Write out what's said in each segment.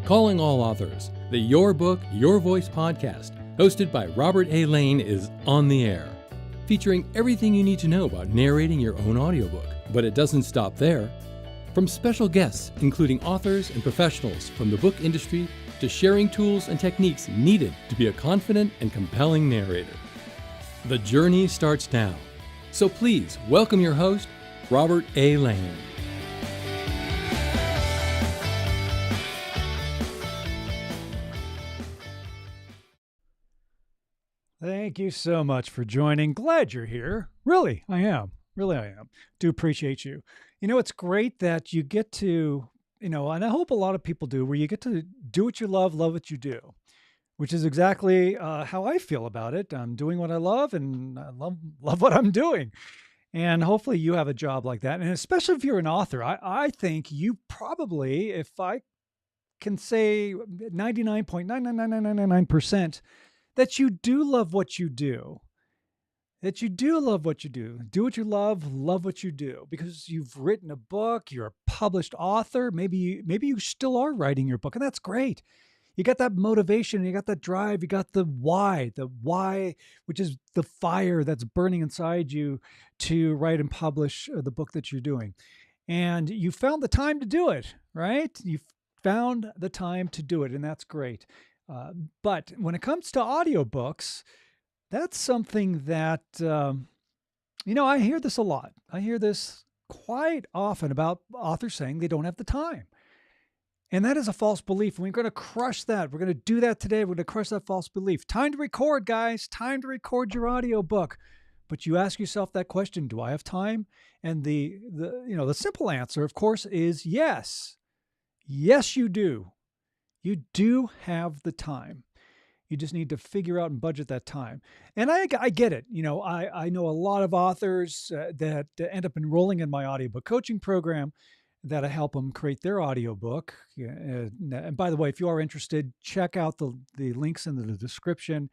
Calling All Authors, the Your Book, Your Voice podcast, hosted by Robert A. Lane, is on the air, featuring everything you need to know about narrating your own audiobook. But it doesn't stop there. From special guests, including authors and professionals from the book industry, to sharing tools and techniques needed to be a confident and compelling narrator. The journey starts now. So please welcome your host, Robert A. Lane. Thank you so much for joining. Glad you're here. Really, I am. Do appreciate you. You know, it's great that you get to, and I hope a lot of people do, where you get to do what you love what you do, which is exactly how I feel about it. I'm doing what I love, and I love what I'm doing. And hopefully you have a job like that. And especially if you're an author, I think you probably, if I can say 99.99999%, that you do love what you do. Do what you love what you do, because you've written a book, you're a published author. Maybe you still are writing your book, and that's great. You got that motivation, you got that drive, you got the why, which is the fire that's burning inside you to write and publish the book that you're doing. And you found the time to do it, right? You found the time to do it, and that's great. But when it comes to audiobooks, that's something that, I hear this a lot. I hear this quite often about authors saying they don't have the time. And that is a false belief. And we're going to crush that. We're going to do that today. We're going to crush that false belief. Time to record, guys. Time to record your audiobook. But you ask yourself that question, do I have time? And the simple answer, of course, is yes. Yes, you do. You do have the time. You just need to figure out and budget that time. And I get it. I know a lot of authors that end up enrolling in my audiobook coaching program that I help them create their audiobook. And by the way, if you are interested, check out the links in the description.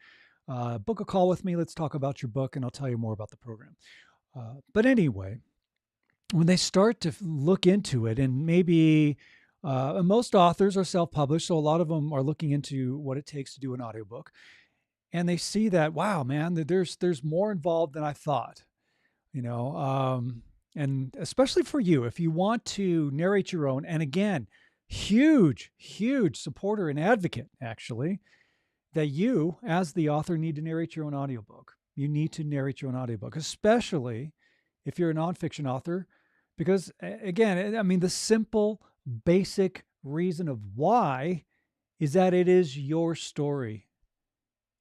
Book a call with me. Let's talk about your book, and I'll tell you more about the program. But anyway, when they start to look into it, and maybe most authors are self-published, so a lot of them are looking into what it takes to do an audiobook. And they see that, wow, man, there's more involved than I thought. And especially for you, if you want to narrate your own, and again, huge supporter and advocate, actually, that you, as the author, need to narrate your own audiobook. You need to narrate your own audiobook, especially if you're a nonfiction author, because, again, the simple, basic reason of why is that it is your story.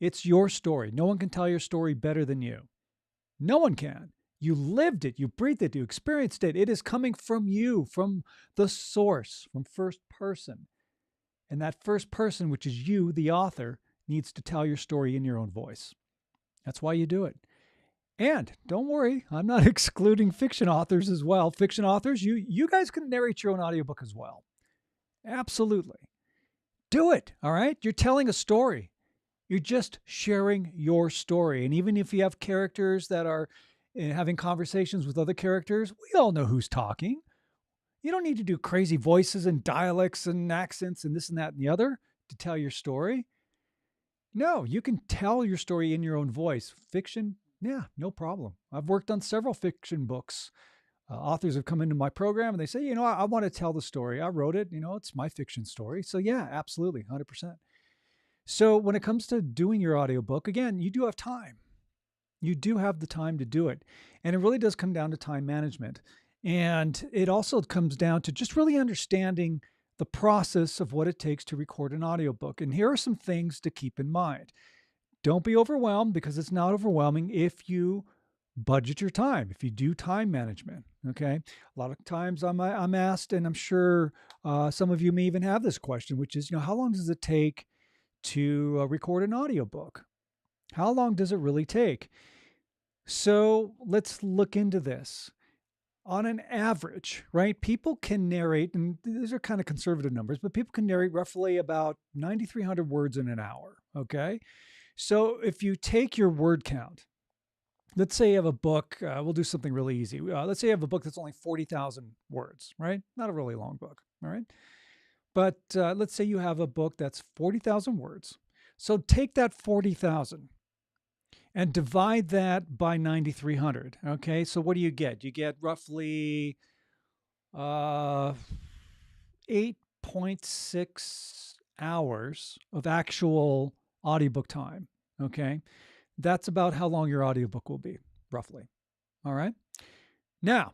It's your story. No one can tell your story better than you. No one can. You lived it, you breathed it, you experienced it. It is coming from you, from the source, from first person. And that first person, which is you, the author, needs to tell your story in your own voice. That's why you do it. And don't worry, I'm not excluding fiction authors as well. Fiction authors, you guys can narrate your own audiobook as well. Absolutely. Do it, all right? You're telling a story. You're just sharing your story. And even if you have characters that are having conversations with other characters, we all know who's talking. You don't need to do crazy voices and dialects and accents and this and that and the other to tell your story. No, you can tell your story in your own voice. Fiction, yeah, no problem. I've worked on several fiction books. Authors have come into my program and they say, I want to tell the story. I wrote it, it's my fiction story. So yeah, absolutely, 100%. So when it comes to doing your audiobook, again, you do have time. You do have the time to do it. And it really does come down to time management. And it also comes down to just really understanding the process of what it takes to record an audiobook. And here are some things to keep in mind. Don't be overwhelmed, because it's not overwhelming if you budget your time, if you do time management. Okay. A lot of times I'm asked, and I'm sure some of you may even have this question, which is, how long does it take to record an audiobook? How long does it really take? So let's look into this. On an average, right, people can narrate, and these are kind of conservative numbers, but people can narrate roughly about 9,300 words in an hour, okay? So if you take your word count, let's say you have a book, we'll do something really easy. Let's say you have a book that's only 40,000 words, right? Not a really long book, all right? But let's say you have a book that's 40,000 words. So take that 40,000 and divide that by 9,300. Okay, so what do you get? You get roughly 8.6 hours of actual audiobook time. Okay, that's about how long your audiobook will be, roughly. All right. Now,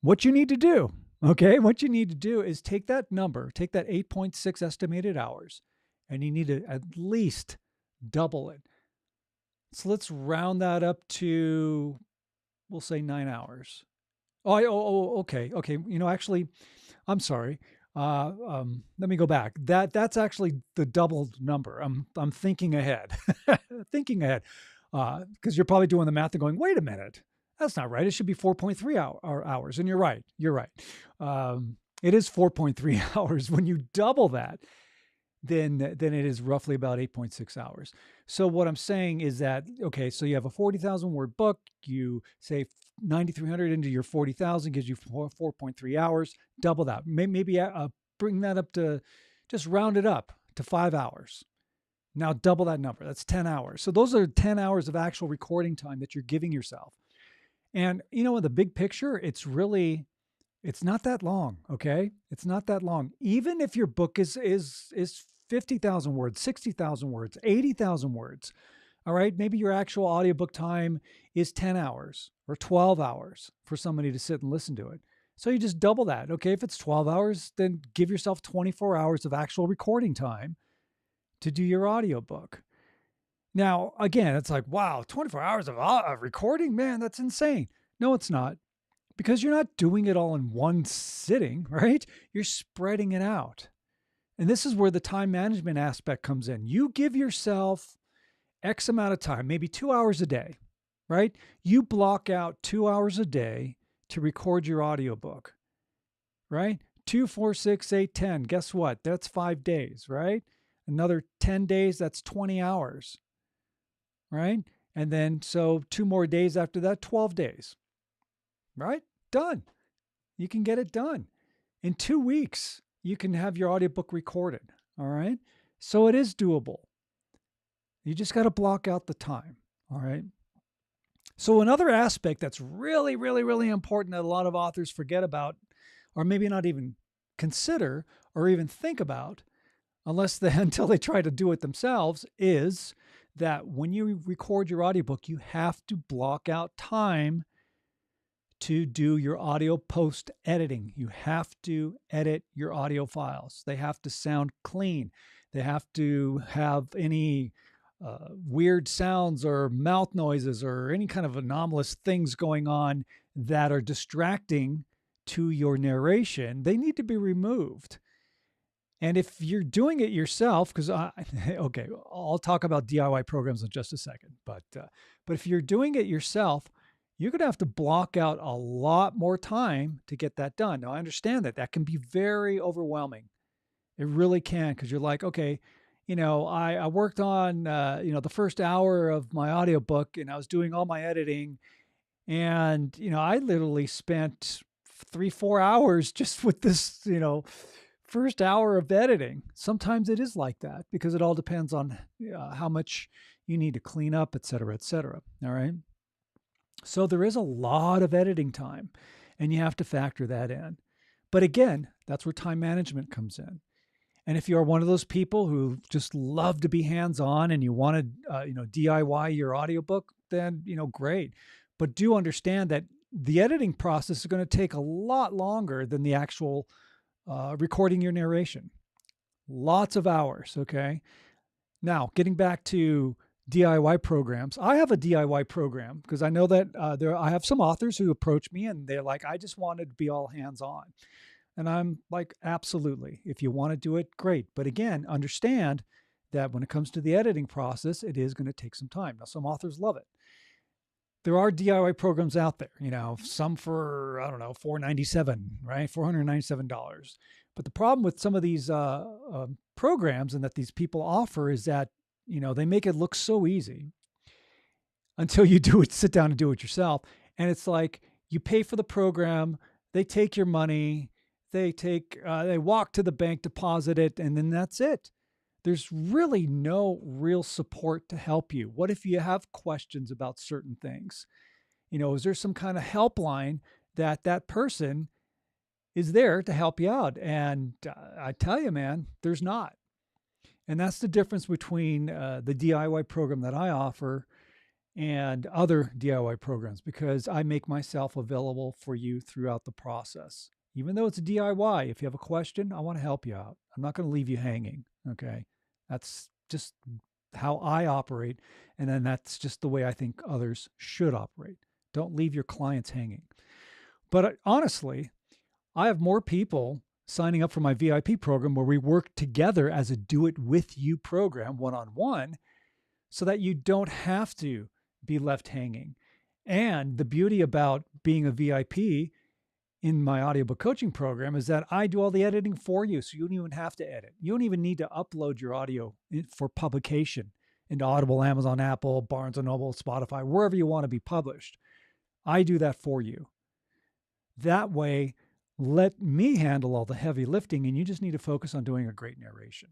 what you need to do, what you need to do is take that number, take that 8.6 estimated hours, and you need to at least double it. So let's round that up to, we'll say 9 hours. Okay. Actually, I'm sorry. Let me go back. That's actually the doubled number. I'm thinking ahead, because you're probably doing the math and going, wait a minute, that's not right. It should be 4.3 hours. And you're right. It is 4.3 hours. When you double that, then it is roughly about 8.6 hours. So what I'm saying is that, okay, so you have a 40,000 word book, you say 9,300 into your 40,000 gives you 4.3 hours, double that. Maybe bring that up to, just round it up to 5 hours. Now double that number, that's 10 hours. So those are 10 hours of actual recording time that you're giving yourself. And in the big picture, it's not that long, okay? It's not that long. Even if your book is 50,000 words, 60,000 words, 80,000 words, all right? Maybe your actual audiobook time is 10 hours or 12 hours for somebody to sit and listen to it. So you just double that, okay? If it's 12 hours, then give yourself 24 hours of actual recording time to do your audiobook. Now, again, it's like, wow, 24 hours of recording? Man, that's insane. No, it's not. Because you're not doing it all in one sitting, right? You're spreading it out. And this is where the time management aspect comes in. You give yourself X amount of time, maybe 2 hours a day, right? You block out 2 hours a day to record your audiobook, right? 2, 4, 6, 8, 10. Guess what? That's 5 days, right? Another 10 days, that's 20 hours, right? And then, so 2 more days after that, 12 days, right? Done. You can get it done. In 2 weeks, you can have your audiobook recorded, all right? So it is doable. You just got to block out the time, all right? So another aspect that's really, really, really important that a lot of authors forget about, or maybe not even consider or even think about, until they try to do it themselves, is that when you record your audiobook, you have to block out time to do your audio post editing. You have to edit your audio files. They have to sound clean. They have to have any weird sounds or mouth noises or any kind of anomalous things going on that are distracting to your narration. They need to be removed. And if you're doing it yourself, because okay, I'll talk about DIY programs in just a second, but if you're doing it yourself, you're going to have to block out a lot more time to get that done. Now, I understand that can be very overwhelming. It really can, because you're like, okay, I worked on, the first hour of my audiobook and I was doing all my editing. And, I literally spent 3-4 hours just with this, first hour of editing. Sometimes it is like that because it all depends on how much you need to clean up, et cetera, et cetera. All right. So there is a lot of editing time and you have to factor that in. But again, that's where time management comes in. And if you are one of those people who just love to be hands-on and you want to, DIY your audiobook, then, great. But do understand that the editing process is going to take a lot longer than the actual recording your narration. Lots of hours, okay? Now, getting back to DIY programs. I have a DIY program because I know that I have some authors who approach me and they're like, I just wanted to be all hands-on. And I'm like, absolutely. If you want to do it, great. But again, understand that when it comes to the editing process, it is going to take some time. Now, some authors love it. There are DIY programs out there, some for, I don't know, $497, right? $497. But the problem with some of these programs and that these people offer is that, they make it look so easy until you sit down and do it yourself. And it's like you pay for the program, they take your money, they walk to the bank, deposit it, and then that's it. There's really no real support to help you. What if you have questions about certain things? Is there some kind of helpline that person is there to help you out? And I tell you, man, there's not. And that's the difference between the DIY program that I offer and other DIY programs, because I make myself available for you throughout the process. Even though it's a DIY, if you have a question, I want to help you out. I'm not going to leave you hanging. Okay. That's just how I operate. And then that's just the way I think others should operate. Don't leave your clients hanging. But honestly, I have more people signing up for my VIP program where we work together as a do it with you program, one-on-one, so that you don't have to be left hanging. And the beauty about being a VIP in my audiobook coaching program is that I do all the editing for you. So you don't even have to edit. You don't even need to upload your audio for publication into Audible, Amazon, Apple, Barnes & Noble, Spotify, wherever you want to be published. I do that for you. That way, let me handle all the heavy lifting, and you just need to focus on doing a great narration.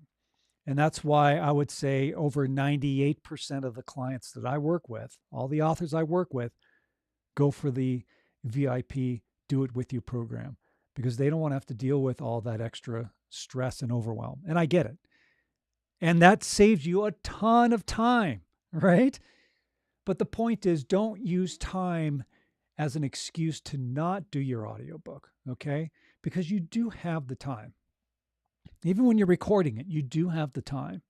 And that's why I would say over 98% of the clients that I work with, all the authors I work with, go for the VIP Do It With You program, because they don't want to have to deal with all that extra stress and overwhelm. And I get it. And that saves you a ton of time, right? But the point is, don't use time as an excuse to not do your audiobook, okay? Because you do have the time. Even when you're recording it, you do have the time.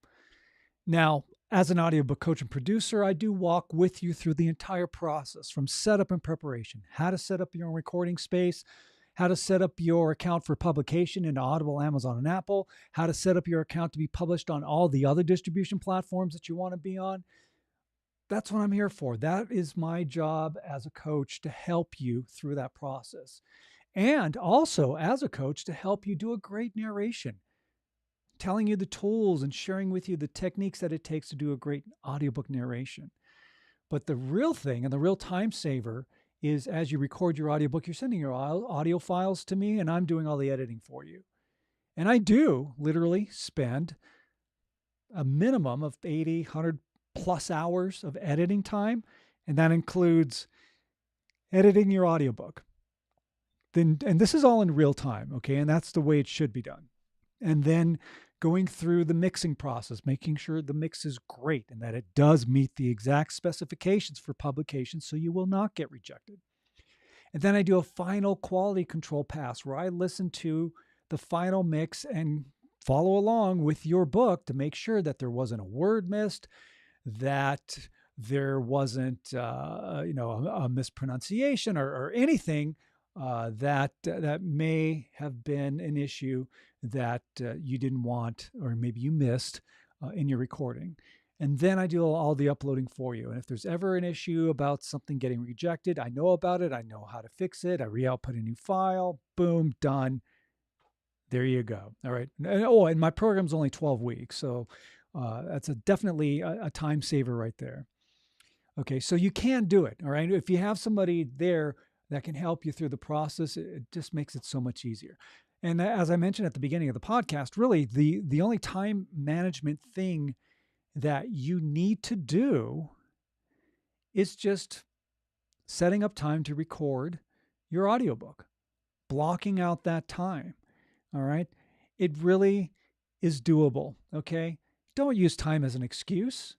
Now, as an audiobook coach and producer, I do walk with you through the entire process, from setup and preparation, how to set up your own recording space, how to set up your account for publication in Audible, Amazon, and Apple, how to set up your account to be published on all the other distribution platforms that you want to be on. That's what I'm here for. That is my job as a coach, to help you through that process. And also as a coach, to help you do a great narration, telling you the tools and sharing with you the techniques that it takes to do a great audiobook narration. But the real thing and the real time saver is, as you record your audiobook, you're sending your audio files to me and I'm doing all the editing for you. And I do literally spend a minimum of 80, 100 plus hours of editing time. And that includes editing your audiobook. And this is all in real time, okay? And that's the way it should be done. And then going through the mixing process, making sure the mix is great and that it does meet the exact specifications for publication, so you will not get rejected. And then I do a final quality control pass where I listen to the final mix and follow along with your book to make sure that there wasn't a word missed, that there wasn't a mispronunciation or anything that may have been an issue that you didn't want, or maybe you missed in your recording. And then I do all the uploading for you. And if there's ever an issue about something getting rejected, I know about it. I know how to fix it. I re-output a new file. Boom, done. There you go. All right. And my program's only 12 weeks. So that's definitely a time saver right there. Okay, so you can do it. All right. If you have somebody there that can help you through the process, it just makes it so much easier. And as I mentioned at the beginning of the podcast, really the only time management thing that you need to do is just setting up time to record your audiobook, blocking out that time. All right. It really is doable. Okay. Don't use time as an excuse,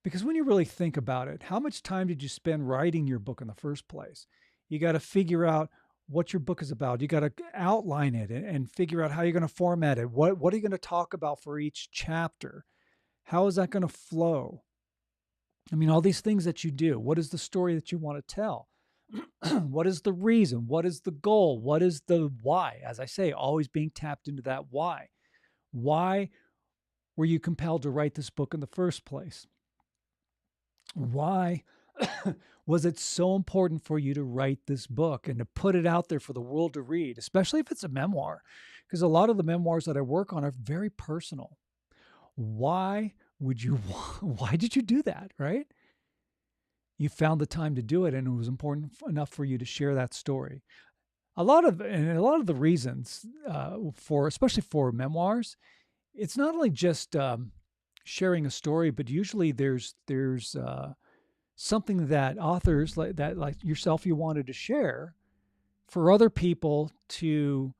because when you really think about it, how much time did you spend writing your book in the first place? You got to figure out what your book is about. You got to outline it and figure out how you're going to format it. What are you going to talk about for each chapter? How is that going to flow? I mean, all these things that you do. What is the story that you want to tell? What is the reason? What is the goal? What is the why? As I say, always being tapped into that why. Why were you compelled to write this book in the first place? Why was it so important for you to write this book and to put it out there for the world to read, especially if it's a memoir? Because a lot of the memoirs that I work on are very personal. Why did you do that, right? You found the time to do it, and it was important enough for you to share that story. a lot of the reasons especially for memoirs, it's not only just sharing a story, but usually there's something that authors like yourself, you wanted to share for other people to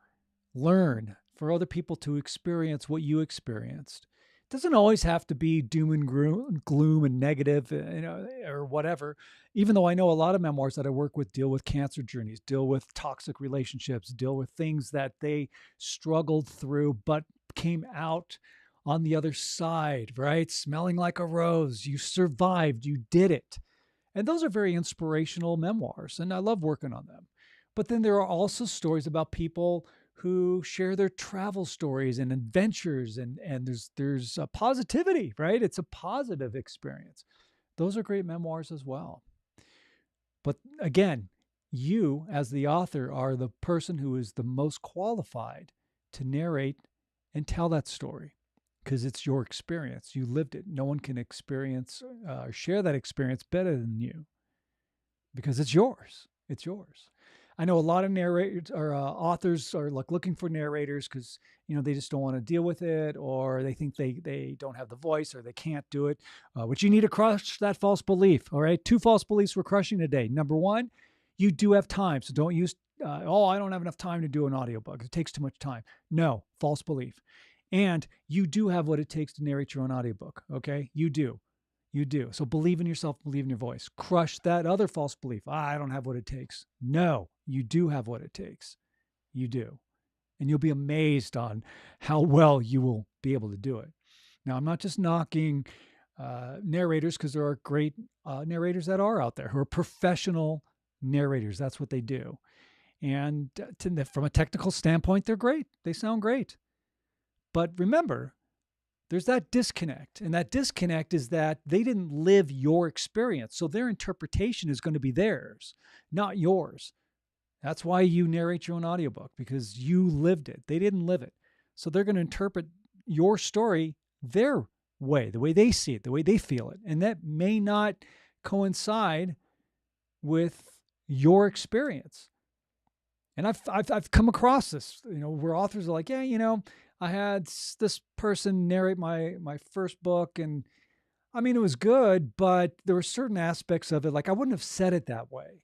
learn, for other people to experience what you experienced. It doesn't always have to be doom and gloom and negative, or whatever. Even though I know a lot of memoirs that I work with deal with cancer journeys, deal with toxic relationships, deal with things that they struggled through, but came out on the other side, right? Smelling like a rose. You survived, you did it. And those are very inspirational memoirs, and I love working on them. But then there are also stories about people who share their travel stories and adventures, and there's a positivity, right? It's a positive experience. Those are great memoirs as well. But again, you as the author are the person who is the most qualified to narrate and tell that story, because it's your experience. You lived it. No one can experience or share that experience better than you, because it's yours. It's yours. I know a lot of narrators or authors are like looking for narrators because they just don't want to deal with it, or they think they don't have the voice, or they can't do it. Which you need to crush that false belief. All right, 2 false beliefs we're crushing today. Number 1, you do have time, so don't use I don't have enough time to do an audiobook. It takes too much time. No, false belief. And you do have what it takes to narrate your own audiobook. Okay, you do. You do. So believe in yourself, believe in your voice. Crush that other false belief. I don't have what it takes. No, you do have what it takes. You do. And you'll be amazed on how well you will be able to do it. Now, I'm not just knocking narrators, because there are great narrators that are out there who are professional narrators. That's what they do. And from a technical standpoint, they're great. They sound great. But remember, there's that disconnect. And that disconnect is that they didn't live your experience. So their interpretation is going to be theirs, not yours. That's why you narrate your own audiobook, because you lived it. They didn't live it. So they're going to interpret your story their way, the way they see it, the way they feel it. And that may not coincide with your experience. And I've come across this, where authors are like, yeah, I had this person narrate my first book, and I mean, it was good, but there were certain aspects of it, like I wouldn't have said it that way.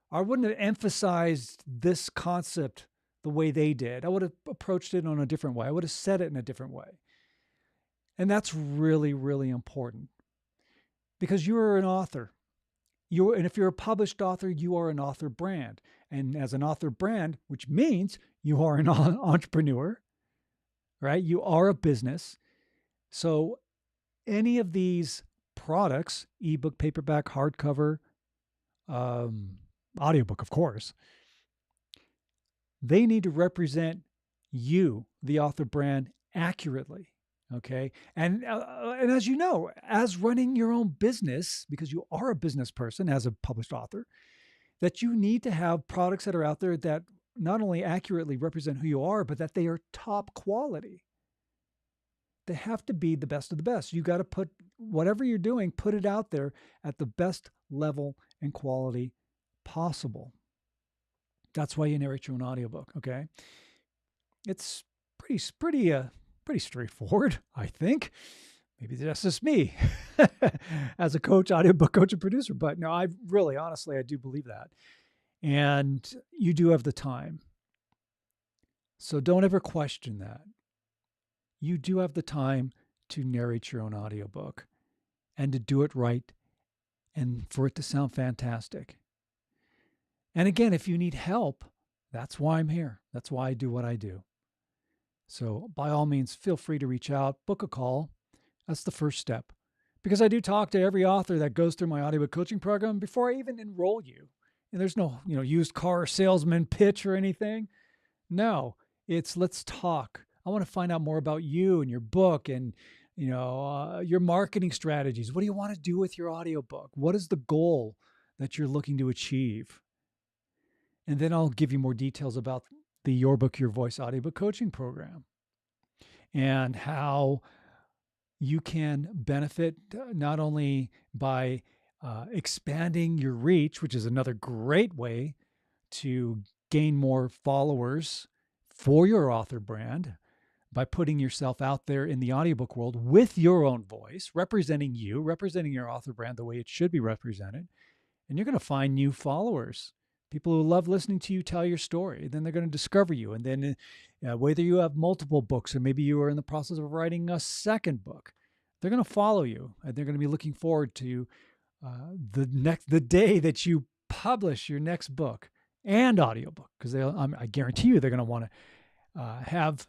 I wouldn't have emphasized this concept the way they did. I would have approached it in a different way. I would have said it in a different way. And that's really, really important, because you're an author. And if you're a published author, you are an author brand. And as an author brand, which means you are an entrepreneur, right? You are a business. So any of these products, ebook, paperback, hardcover, audiobook, of course, they need to represent you, the author brand, accurately. Okay. And as you know, as running your own business, because you are a business person as a published author, that you need to have products that are out there that not only accurately represent who you are, but that they are top quality. They have to be the best of the best. You got to put whatever you're doing, put it out there at the best level and quality possible. That's why you narrate your own audiobook. Okay. It's pretty straightforward, I think. Maybe that's just me as a coach, audiobook coach and producer. But no, honestly, I do believe that. And you do have the time. So don't ever question that. You do have the time to narrate your own audiobook and to do it right and for it to sound fantastic. And again, if you need help, that's why I'm here. That's why I do what I do. So by all means, feel free to reach out, book a call. That's the first step. Because I do talk to every author that goes through my audiobook coaching program before I even enroll you. And there's no, used car salesman pitch or anything. No, it's let's talk. I want to find out more about you and your book and, your marketing strategies. What do you want to do with your audiobook? What is the goal that you're looking to achieve? And then I'll give you more details about the Your Book, Your Voice audiobook coaching program and how you can benefit not only by expanding your reach, which is another great way to gain more followers for your author brand by putting yourself out there in the audiobook world with your own voice, representing you, representing your author brand the way it should be represented. And you're going to find new followers, people who love listening to you tell your story. Then they're going to discover you. And then whether you have multiple books or maybe you are in the process of writing a second book, they're going to follow you. And they're going to be looking forward to the day that you publish your next book and audiobook, because I guarantee you they're going to want to have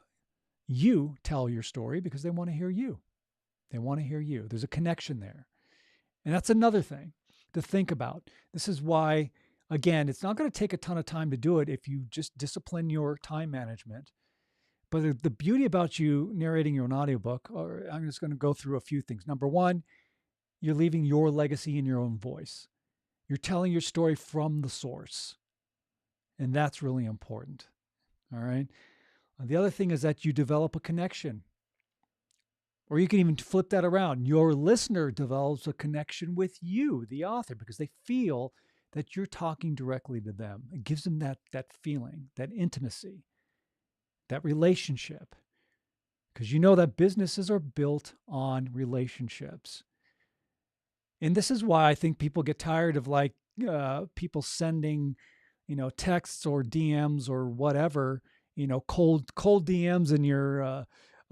you tell your story because they want to hear you. They want to hear you. There's a connection there. And that's another thing to think about. This is why, again, it's not going to take a ton of time to do it if you just discipline your time management. But the beauty about you narrating your own audiobook, or I'm just going to go through a few things. Number one, you're leaving your legacy in your own voice. You're telling your story from the source. And that's really important. All right. The other thing is that you develop a connection. Or you can even flip that around. Your listener develops a connection with you, the author, because they feel that you're talking directly to them. It gives them that feeling, that intimacy, that relationship. Because you know that businesses are built on relationships. And this is why I think people get tired of people sending, texts or DMs or whatever, cold DMs in your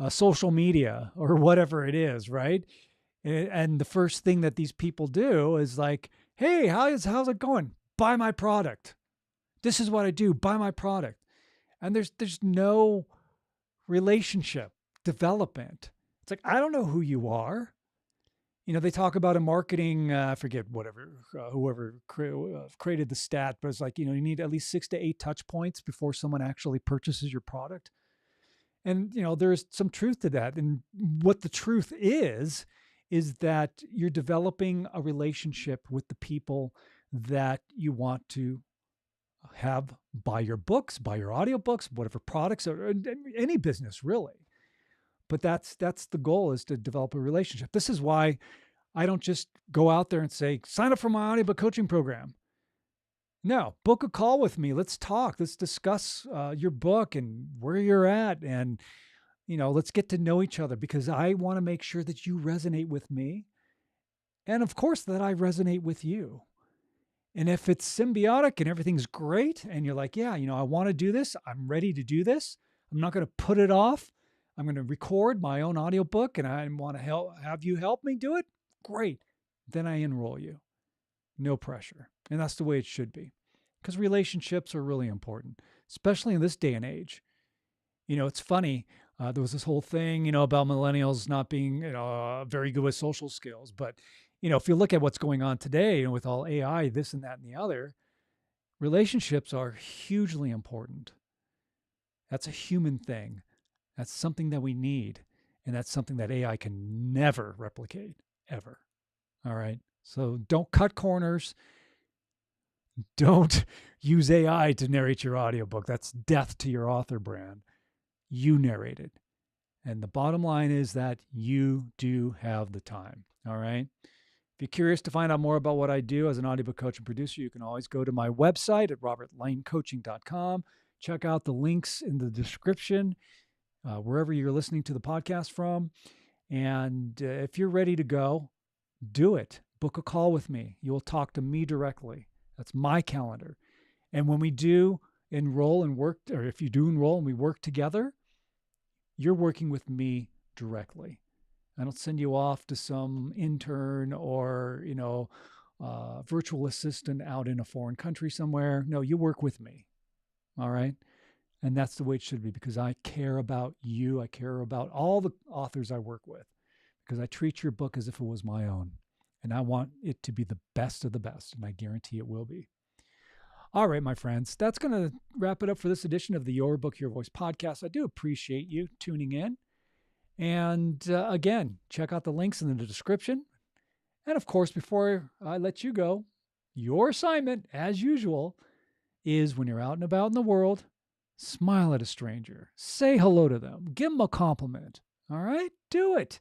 social media or whatever it is, right? And the first thing that these people do is like, hey, how's it going? Buy my product. This is what I do. Buy my product. And there's no relationship development. It's like, I don't know who you are. They talk about in marketing, I forget whoever created the stat, but it's like, you need at least 6 to 8 touch points before someone actually purchases your product. And, there's some truth to that. And what the truth is that you're developing a relationship with the people that you want to have buy your books, buy your audiobooks, whatever products, or any business really. But that's the goal, is to develop a relationship. This is why I don't just go out there and say, sign up for my audiobook coaching program. No, book a call with me. Let's talk. Let's discuss your book and where you're at. And, let's get to know each other, because I want to make sure that you resonate with me. And of course, that I resonate with you. And if it's symbiotic and everything's great and you're like, yeah, I want to do this. I'm ready to do this. I'm not going to put it off. I'm going to record my own audiobook and I want to have you help me do it. Great. Then I enroll you. No pressure. And that's the way it should be, because relationships are really important, especially in this day and age. It's funny. There was this whole thing, about millennials not being, very good with social skills. But, if you look at what's going on today, with all AI, this and that and the other, relationships are hugely important. That's a human thing. That's something that we need. And that's something that AI can never replicate, ever. All right. So don't cut corners. Don't use AI to narrate your audiobook. That's death to your author brand. You narrate it. And the bottom line is that you do have the time. All right. If you're curious to find out more about what I do as an audiobook coach and producer, you can always go to my website at robertlanecoaching.com. Check out the links in the description, wherever you're listening to the podcast from. And if you're ready to go, do it. Book a call with me. You will talk to me directly. That's my calendar. And when we do enroll and work, or if you do enroll and we work together, you're working with me directly. I don't send you off to some intern or, virtual assistant out in a foreign country somewhere. No, you work with me. All right. And that's the way it should be, because I care about you. I care about all the authors I work with, because I treat your book as if it was my own. And I want it to be the best of the best. And I guarantee it will be. All right, my friends, that's going to wrap it up for this edition of the Your Book, Your Voice podcast. I do appreciate you tuning in. And again, check out the links in the description. And of course, before I let you go, your assignment, as usual, is when you're out and about in the world, smile at a stranger, say hello to them, give them a compliment. All right, do it.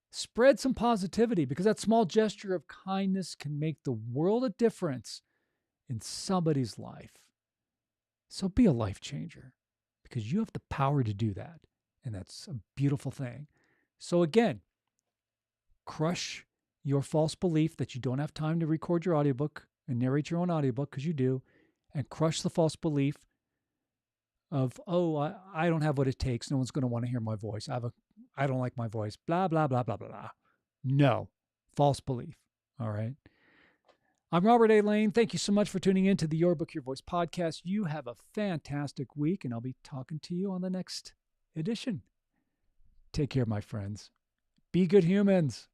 Spread some positivity, because that small gesture of kindness can make the world a difference in somebody's life. So be a life changer, because you have the power to do that. And that's a beautiful thing. So again, crush your false belief that you don't have time to record your audiobook and narrate your own audiobook, because you do, and crush the false belief of, oh, I don't have what it takes. No one's going to want to hear my voice. I don't like my voice. Blah, blah, blah, blah, blah, blah. No, false belief. All right. I'm Robert A. Lane. Thank you so much for tuning in to the Your Book, Your Voice podcast. You have a fantastic week, and I'll be talking to you on the next edition. Take care, my friends. Be good humans.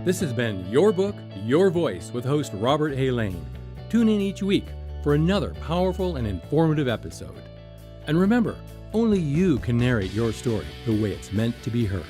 This has been Your Book, Your Voice with host Robert A. Lane. Tune in each week for another powerful and informative episode. And remember, only you can narrate your story the way it's meant to be heard.